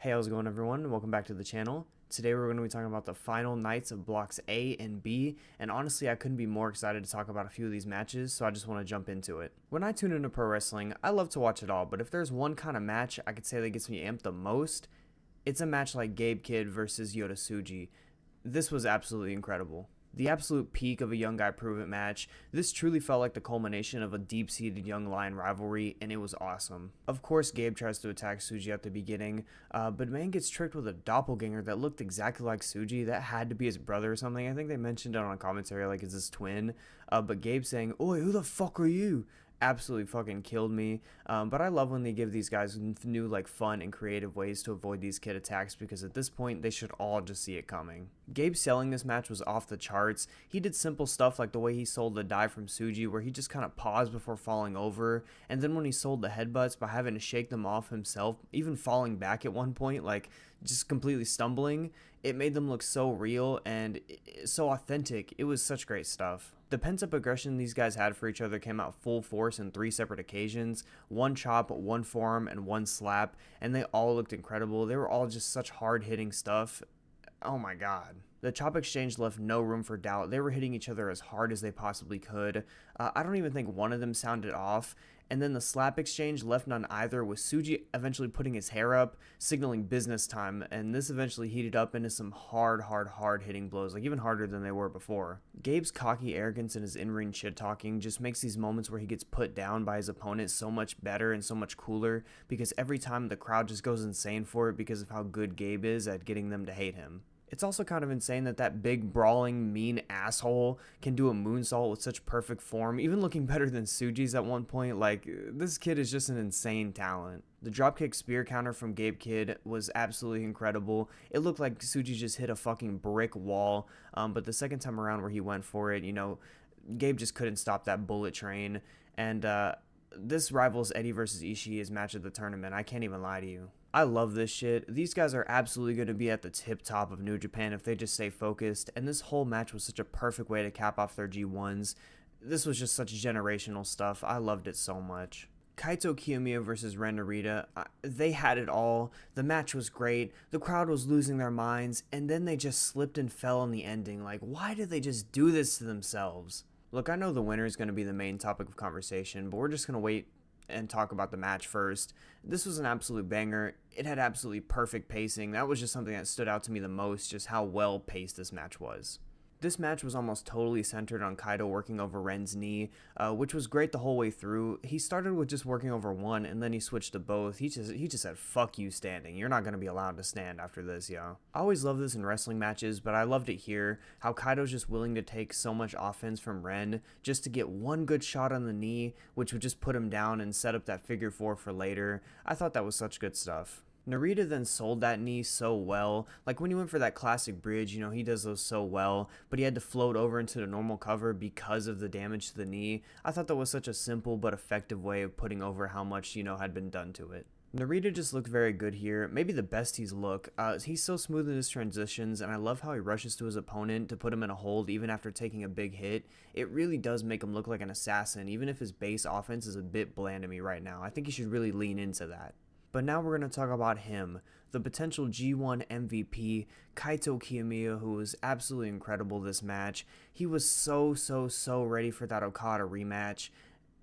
Hey, how's it going, everyone? Welcome back to the channel. Today we're going to be talking about the final nights of blocks A and B, and honestly I couldn't be more excited to talk about a few of these matches, so I just want to jump into it. When I tune into pro wrestling, I love to watch it all, but if there's one kind of match I could say that gets me amped the most, it's a match like Gabe Kidd versus Yota Tsuji. This was absolutely incredible. The absolute peak of a young guy prove-it match. This truly felt like the culmination of a deep-seated young lion rivalry, and it was awesome. Of course, Gabe tries to attack Tsuji at the beginning, but man gets tricked with a doppelganger that looked exactly like Tsuji. That had to be his brother or something. I think they mentioned it on commentary, like, is his twin? But Gabe saying, "Oi, who the fuck are you?" absolutely fucking killed me. But I love when they give these guys new, like, fun and creative ways to avoid these kid attacks, because at this point they should all just see it coming. Gabe selling this match was off the charts. He did simple stuff like the way he sold the dive from Tsuji, where he just kind of paused before falling over, and then when he sold the headbutts by having to shake them off himself, even falling back at one point, like just completely stumbling, it made them look so real and so authentic. It was such great stuff. The pent-up aggression these guys had for each other came out full force in 3 separate occasions: one chop, one forearm, and one slap, and they all looked incredible. They were all just such hard-hitting stuff. Oh my god. The chop exchange left no room for doubt. They were hitting each other as hard as they possibly could. I don't even think one of them sounded off. And then the slap exchange left none either, with Tsuji eventually putting his hair up, signaling business time, and this eventually heated up into some hard hitting blows, like even harder than they were before. Gabe's cocky arrogance and his in-ring shit-talking just makes these moments where he gets put down by his opponent so much better and so much cooler, because every time the crowd just goes insane for it because of how good Gabe is at getting them to hate him. It's also kind of insane that that big, brawling, mean asshole can do a moonsault with such perfect form, even looking better than Tsuji's at one point. Like, this kid is just an insane talent. The dropkick spear counter from Gabe Kidd was absolutely incredible. It looked like Tsuji just hit a fucking brick wall, but the second time around where he went for it, Gabe just couldn't stop that bullet train, and this rivals Eddie versus Ishii match of the tournament. I can't even lie to you. I love this shit. These guys are absolutely going to be at the tip top of New Japan if they just stay focused, and this whole match was such a perfect way to cap off their G1s. This was just such generational stuff. I loved it so much. Kaito Kiyomiya versus Ren Narita, they had it all. The match was great. The crowd was losing their minds, and then they just slipped and fell in the ending. Like, why did they just do this to themselves? Look, I know the winner is going to be the main topic of conversation, but we're just going to wait and talk about the match first. This was an absolute banger. It had absolutely perfect pacing. That was just something that stood out to me the most, just how well paced this match was. This match was almost totally centered on Kaito working over Ren's knee, which was great the whole way through. He started with just working over one, and then he switched to both. He just said, "Fuck you standing. You're not going to be allowed to stand after this, yo." I always love this in wrestling matches, but I loved it here. How Kaito's just willing to take so much offense from Ren just to get one good shot on the knee, which would just put him down and set up that figure 4 for later. I thought that was such good stuff. Narita then sold that knee so well. Like, when he went for that classic bridge, he does those so well, but he had to float over into the normal cover because of the damage to the knee. I thought that was such a simple but effective way of putting over how much, had been done to it. Narita just looked very good here, maybe the best he's looked. He's so smooth in his transitions, and I love how he rushes to his opponent to put him in a hold even after taking a big hit. It really does make him look like an assassin, even if his base offense is a bit bland to me right now. I think he should really lean into that. But now we're going to talk about him, the potential G1 MVP, Kaito Kiyomiya, who was absolutely incredible this match. He was so ready for that Okada rematch,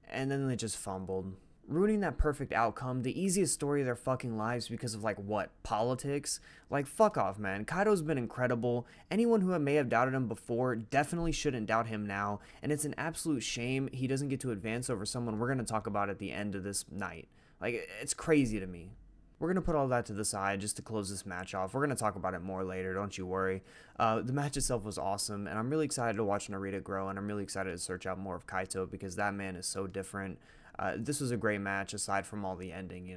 and then they just fumbled, ruining that perfect outcome, the easiest story of their fucking lives because of, like, what, politics? Like, fuck off, man. Kaito's been incredible. Anyone who may have doubted him before definitely shouldn't doubt him now, and it's an absolute shame he doesn't get to advance over someone we're going to talk about at the end of this night. Like, it's crazy to me. We're going to put all that to the side just to close this match off. We're going to talk about it more later, don't you worry. The match itself was awesome, and I'm really excited to watch Narita grow, and I'm really excited to search out more of Kaito because that man is so different. This was a great match aside from all the ending,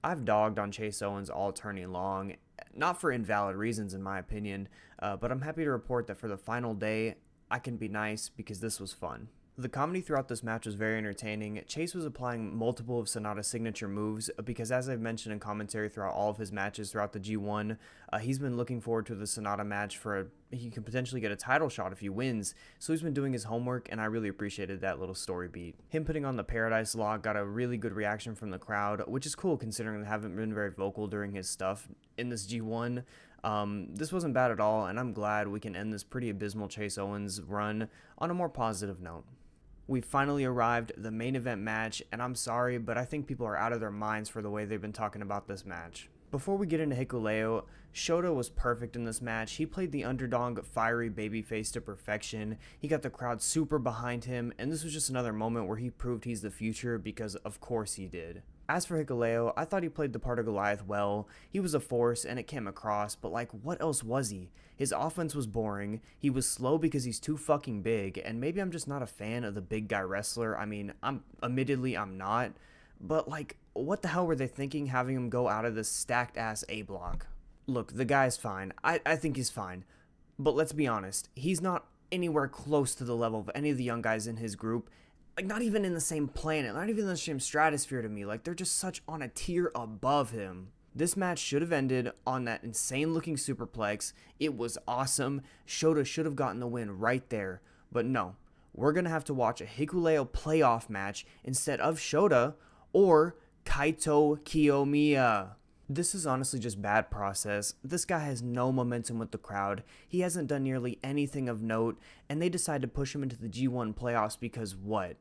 I've dogged on Chase Owens all turning long, not for invalid reasons in my opinion, but I'm happy to report that for the final day, I can be nice because this was fun. The comedy throughout this match was very entertaining. Chase was applying multiple of Sonata's signature moves because, as I've mentioned in commentary throughout all of his matches throughout the G1, he's been looking forward to the Sonata match for he can potentially get a title shot if he wins. So he's been doing his homework, and I really appreciated that little story beat. Him putting on the Paradise Lock got a really good reaction from the crowd, which is cool considering they haven't been very vocal during his stuff in this G1. This wasn't bad at all, and I'm glad we can end this pretty abysmal Chase Owens run on a more positive note. We finally arrived at the main event match, and I'm sorry, but I think people are out of their minds for the way they've been talking about this match. Before we get into Hikuleo, Shota was perfect in this match. He played the underdog fiery babyface to perfection. He got the crowd super behind him, and this was just another moment where he proved he's the future, because of course he did. As for Hikuleo, I thought he played the part of Goliath well. He was a force and it came across, but like, what else was he? His offense was boring, he was slow because he's too fucking big, and maybe I'm just not a fan of the big guy wrestler. I mean, I'm not, but like, what the hell were they thinking having him go out of this stacked ass A block? Look, the guy's fine. I think he's fine, but let's be honest, he's not anywhere close to the level of any of the young guys in his group. Like, not even in the same planet, not even in the same stratosphere to me. Like, they're just such on a tier above him. This match should have ended on that insane looking superplex. It was awesome. Shota should have gotten the win right there. But no, we're going to have to watch a Hikuleo playoff match instead of Shota or Kaito Kiyomiya. This is honestly just bad process. This guy has no momentum with the crowd. He hasn't done nearly anything of note, and they decide to push him into the G1 playoffs because what?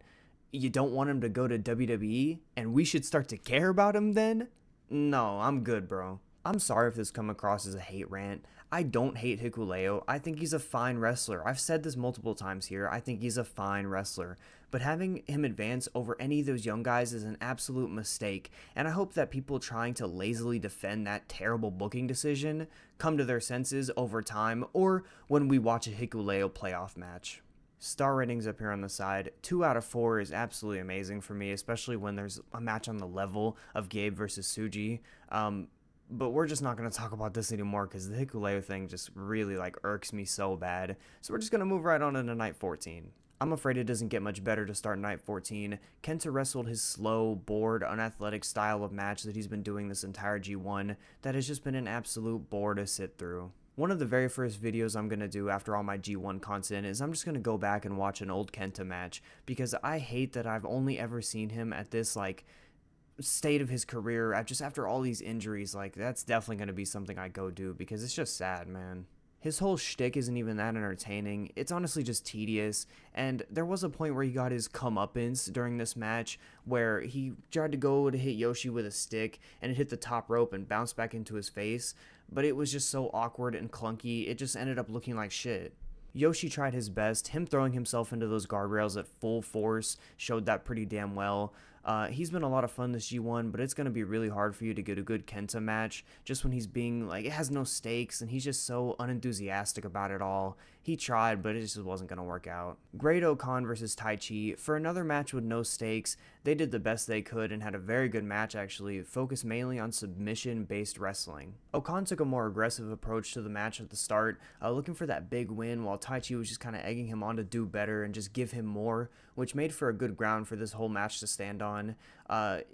You don't want him to go to WWE, and we should start to care about him then? No, I'm good, bro. I'm sorry if this come across as a hate rant. I don't hate Hikuleo. I think he's a fine wrestler. I've said this multiple times here. I think he's a fine wrestler. But having him advance over any of those young guys is an absolute mistake. And I hope that people trying to lazily defend that terrible booking decision come to their senses over time or when we watch a Hikuleo playoff match. Star ratings up here on the side, 2 out of 4 is absolutely amazing for me, especially when there's a match on the level of Gabe versus Tsuji. But we're just not going to talk about this anymore because the Hikuleo thing just really like irks me so bad. So we're just going to move right on into night 14. I'm afraid it doesn't get much better to start night 14. Kenta wrestled his slow, bored, unathletic style of match that he's been doing this entire G1 that has just been an absolute bore to sit through. One of the very first videos I'm going to do after all my G1 content is I'm just going to go back and watch an old Kenta match because I hate that I've only ever seen him at this like state of his career just after all these injuries. Like, that's definitely going to be something I go do because it's just sad, man. His whole shtick isn't even that entertaining. It's honestly just tedious, and there was a point where he got his comeuppance during this match where he tried to go to hit Yoshi with a stick and it hit the top rope and bounced back into his face, but it was just so awkward and clunky, it just ended up looking like shit. Yoshi tried his best. Him throwing himself into those guardrails at full force showed that pretty damn well. He's been a lot of fun this G1, but it's going to be really hard for you to get a good Kenta match just when he's being, like, it has no stakes, and he's just so unenthusiastic about it all. He tried, but it just wasn't going to work out. Great Okan versus Taichi. For another match with no stakes, they did the best they could and had a very good match, actually, focused mainly on submission-based wrestling. Okan took a more aggressive approach to the match at the start, looking for that big win, while Taichi was just kind of egging him on to do better and just give him more, which made for a good ground for this whole match to stand on.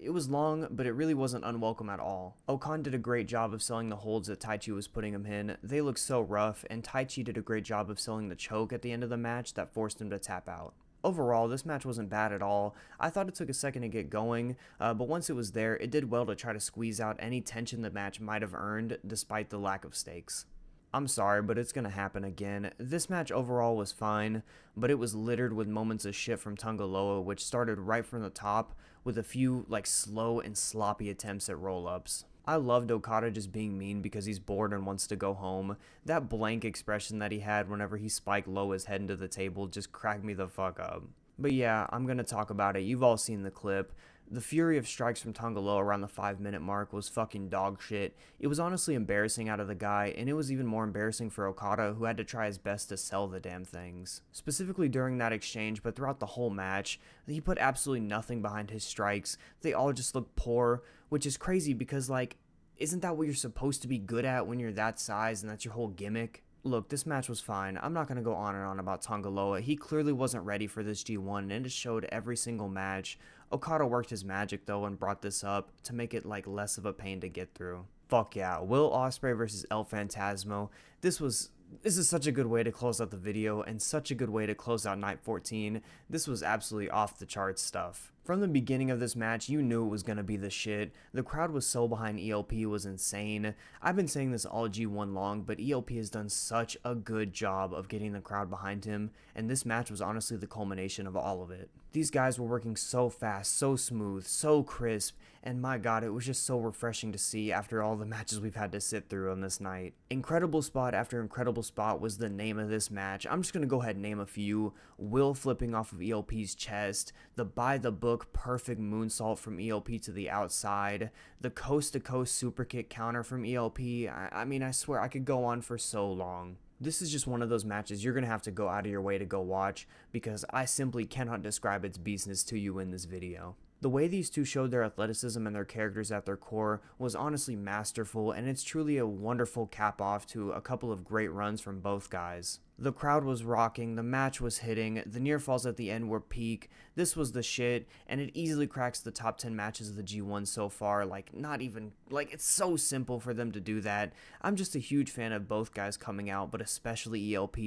It was long, but it really wasn't unwelcome at all. Okan did a great job of selling the holds that Taichi was putting him in. They looked so rough, and Taichi did a great job of selling the choke at the end of the match that forced him to tap out. Overall, this match wasn't bad at all. I thought it took a second to get going, but once it was there, it did well to try to squeeze out any tension the match might have earned, despite the lack of stakes. I'm sorry, but it's going to happen again. This match overall was fine, but it was littered with moments of shit from Tungaloa, which started right from the top with a few like slow and sloppy attempts at roll-ups. I loved Okada just being mean because he's bored and wants to go home. That blank expression that he had whenever he spiked Loa's head into the table just cracked me the fuck up. But yeah, I'm going to talk about it. You've all seen the clip. The fury of strikes from Tongaloa around the 5-minute mark was fucking dog shit. It was honestly embarrassing out of the guy, and it was even more embarrassing for Okada, who had to try his best to sell the damn things. Specifically during that exchange, but throughout the whole match, he put absolutely nothing behind his strikes. They all just looked poor, which is crazy because, like, isn't that what you're supposed to be good at when you're that size and that's your whole gimmick? Look, this match was fine. I'm not going to go on and on about Tongaloa. He clearly wasn't ready for this G1, and it showed every single match. Okada worked his magic, though, and brought this up to make it, like, less of a pain to get through. Fuck yeah. Will Ospreay versus El Phantasmo. This was This is such a good way to close out the video and such a good way to close out night 14. This was absolutely off the charts stuff. From the beginning of this match, you knew it was going to be the shit. The crowd was so behind ELP, it was insane. I've been saying this all G1 long, but ELP has done such a good job of getting the crowd behind him, and this match was honestly the culmination of all of it. These guys were working so fast, so smooth, so crisp, and my god, it was just so refreshing to see after all the matches we've had to sit through on this night. Incredible spot after incredible spot was the name of this match. I'm just going to go ahead and name a few. Will flipping off of ELP's chest, the by the book perfect moonsault from ELP to the outside, the coast to coast super kick counter from ELP. I mean, I swear I could go on for so long. This is just one of those matches you're going to have to go out of your way to go watch, because I simply cannot describe its beastness to you in this video. The way these two showed their athleticism and their characters at their core was honestly masterful, and it's truly a wonderful cap off to a couple of great runs from both guys. The crowd was rocking, the match was hitting, the near falls at the end were peak. This was the shit, and it easily cracks the top 10 matches of the G1 so far. It's so simple for them to do that. I'm just a huge fan of both guys coming out, but especially ELP.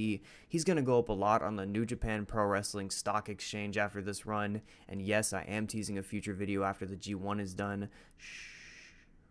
He's gonna go up a lot on the New Japan Pro Wrestling Stock Exchange after this run, and yes, I am teasing a future video after the G1 is done. Shh.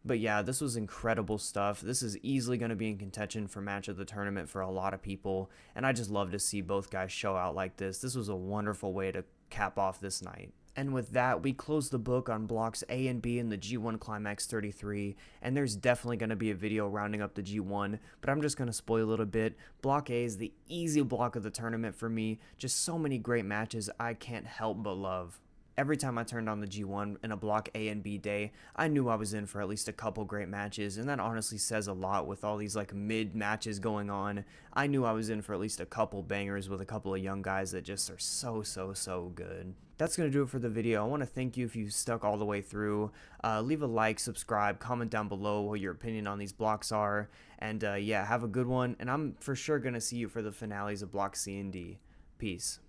But yeah, this was incredible stuff. This is easily going to be in contention for match of the tournament for a lot of people, and I just love to see both guys show out like this. This was a wonderful way to cap off this night. And with that, we close the book on blocks A and B in the G1 Climax 33, and there's definitely going to be a video rounding up the G1, but I'm just going to spoil a little bit. Block A is the easy block of the tournament for me. Just so many great matches I can't help but love. Every time I turned on the G1 in a block A and B day, I knew I was in for at least a couple great matches, and that honestly says a lot with all these mid matches going on. I knew I was in for at least a couple bangers with a couple of young guys that just are so good. That's going to do it for the video. I want to thank you if you stuck all the way through. Leave a like, subscribe, comment down below what your opinion on these blocks are, and yeah, have a good one, and I'm for sure going to see you for the finales of block C and D. Peace.